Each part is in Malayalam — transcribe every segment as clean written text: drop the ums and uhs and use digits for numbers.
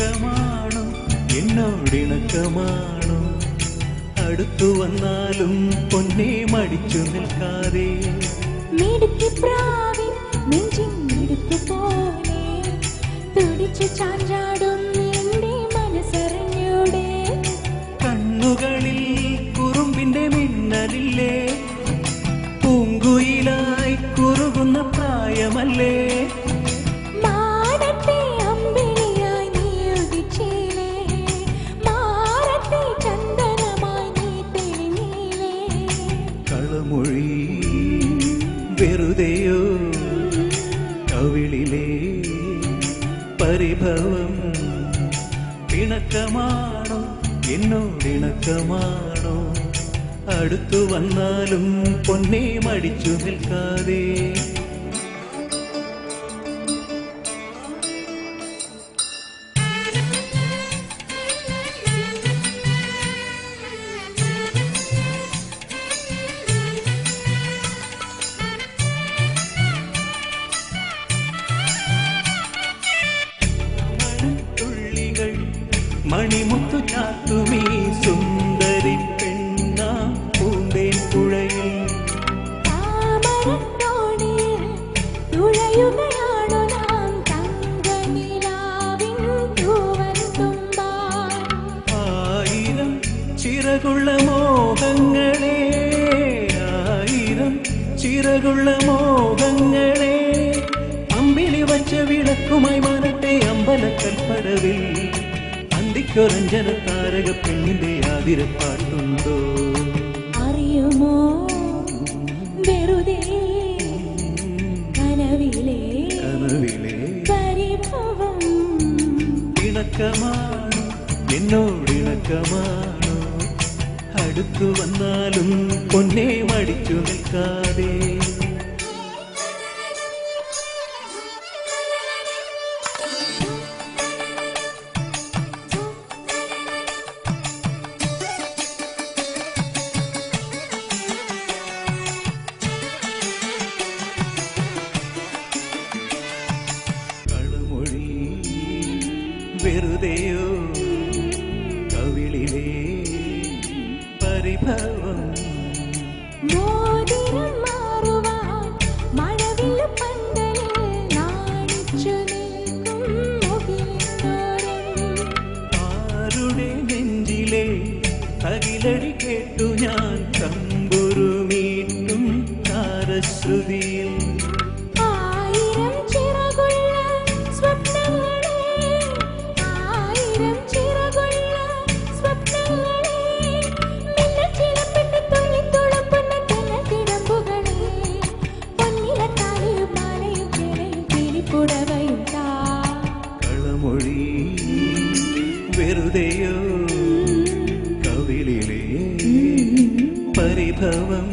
പിണക്കമാണോ എന്നോടിണക്കമാണോ അടുത്തു വന്നാലും പൊന്നെ മടിച്ചു നിൽക്കാതെ മിടുക്കി പ്രാവിൻ നെഞ്ചിൻ മിടുക്കു പോലെ തുടിച്ചു ചാഞ്ചാടും എന്റെ മനസ്സറിഞ്ഞൂടെ കണ്ണുകളിൽ കുറുമ്പിന്റെ മിന്നലില്ലേ പൂങ്കുയിലായി കുറുകുന്ന പ്രായമല്ലേ മാടത്തെ അമ്പിളിയായി നീ ഉദിച്ചില്ലേ മാറത്തെ ചന്ദനമായി നീ തെളിഞ്ഞില്ലേ കളമൊഴി വെറുതെയോ കവിളിലെ പരിഭവം പിണക്കമാണോ എന്നോടിണക്കമാണോ അടുത്തു വന്നാലും പൊന്നെ മടിച്ചു നിൽക്കാതെ മണിമുത്തു ചാത്തുമീ സുന്ദരി പെണ്ണ പൂന്തേൻ പുഴയിൽ താമരത്തോണിയിൽ തുഴയുകയാണു നാം തങ്കനിലാവിൻ തൂവൽ തുമ്പാൻ ആയിരം ചിറകുള്ള മോഹങ്ങളെ ആയിരം ചിറകുള്ള മോഹങ്ങളെ അമ്പിളി വച്ച വിളക്കുമായി മനത്തെ അമ്പലക്കൽപ്പടവിൽ അന്തിക്കൊരഞ്ജന താരക പെണ്ണിന്റെ ആതിരപ്പാട്ടുണ്ടോ അറിയുമോ വെറുതെ കനവിലെ പരിഭവം ഇണക്കമാണോ എന്നോടിണക്കമാണോ അടുത്തു വന്നാലും പൊന്നെ മടിച്ചു നിൽക്കാതെ വെറുതെയോ കവിളിലെ പരിഭവം മോതിരം മാറുവാൻ മഴവില്ല് പന്തലിൽ നാണിച്ചു നിൽക്കും മുകിലിനോരം ആരുടെ നെഞ്ചിലെ അകിലടി കേട്ടു ഞാൻ തമ്പുരു മീട്ടും താരശ്രുതിയിൽ ആയിരം ചിറകുള്ള സ്വപ്നങ്ങളെ ആയിരം ചിറകുള്ള സ്വപ്നങ്ങളെ മിന്നച്ചിലപ്പെട്ട് തുള്ളിത്തുളുമ്പുന്ന കിടമ്പുകളെ പൊന്നിലത്താലിയും മാലയും കിളയും കിളിപ്പുടവയും താ കളമൊഴി വെറുതെയോ കവിളിലെ പരിഭവം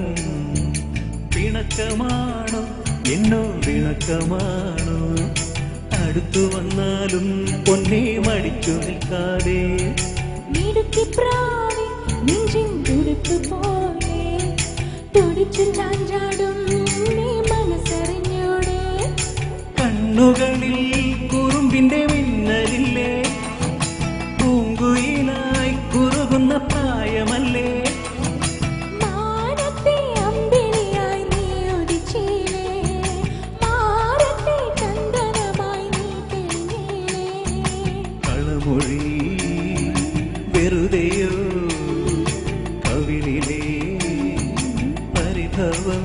പിണക്കമാണോ എന്നോടിണക്കമാണോ അടുത്തു വന്നാലും പൊന്നെ മടിച്ചു നിൽക്കാതെ മിടുക്കി പ്രാവി നെഞ്ചിൻ തുടുപ്പ് പോലെ തുടിച്ചു ചാഞ്ചാടും നീ മനസ്സറിഞ്ഞൂടെ കണ്ണുകളിൽ കുറുമ്പിന്റെ മിന്നലില്ലേ പൂങ്കുയിലായി കുറുകുന്ന പ്രായമല്ലേ മാനത്തെ അമ്പിളിയായി നീ ഉദിച്ചില്ലേ മാറത്തെ ചന്ദനമായി നീ തെളിഞ്ഞില്ലേ കളമൊഴി വെറുതെയോ കവിളിലെ പരിഭവം